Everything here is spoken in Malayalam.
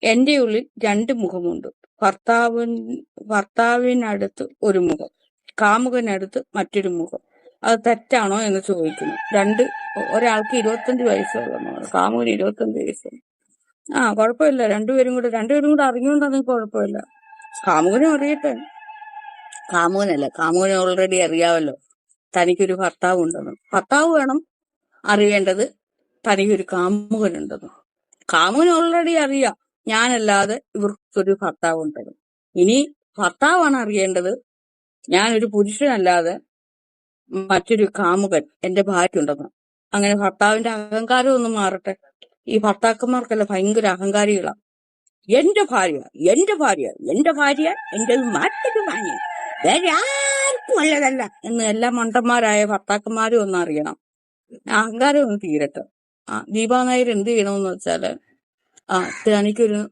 എന്റെ ഉള്ളിൽ രണ്ട് മുഖമുണ്ട്. ഭർത്താവിനടുത്ത് ഒരു മുഖം, കാമുകനടുത്ത് മറ്റൊരു മുഖം. അത് തെറ്റാണോ എന്ന് ചോദിക്കുന്നു. ഒരാൾക്ക് 25 വയസ്സുള്ളതാണ്, കാമുകന് 25 വയസ്സ്. കുഴപ്പമില്ല. രണ്ടുപേരും കൂടെ അറിഞ്ഞുകൊണ്ടാണെങ്കിൽ കുഴപ്പമില്ല. കാമുകനും അറിയട്ടെ. കാമുകന് ഓൾറെഡി അറിയാമല്ലോ തനിക്കൊരു ഭർത്താവ് ഉണ്ടെന്ന്. ഭർത്താവ് വേണം അറിയേണ്ടത് തനിക്കൊരു കാമുകനുണ്ടെന്ന്. കാമുകന് ഓൾറെഡി അറിയാം ഞാനല്ലാതെ ഇവർക്കൊരു ഭർത്താവ് ഉണ്ടെന്ന്. ഇനി ഭർത്താവാണ് അറിയേണ്ടത് ഞാനൊരു പുരുഷനല്ലാതെ മറ്റൊരു കാമുകൻ എന്റെ ഭാര്യ ഉണ്ടെന്ന്. അങ്ങനെ ഭർത്താവിന്റെ അഹങ്കാരം ഒന്ന് മാറട്ടെ. ഈ ഭർത്താക്കന്മാർക്കല്ല ഭയങ്കര അഹങ്കാരികളാ. എന്റെ ഭാര്യ എന്റേത് മറ്റൊരു ഭാര്യ, വേറെ ആർക്കും ഉള്ളതല്ല എന്ന് എല്ലാ മണ്ടന്മാരായ ഭർത്താക്കന്മാരും ഒന്ന് അറിയണം. അഹങ്കാരം ഒന്ന് തീരട്ടെ. ദീപാ നായർ എന്ത് ചെയ്യണമെന്ന് വെച്ചാല് തനിക്കൊരു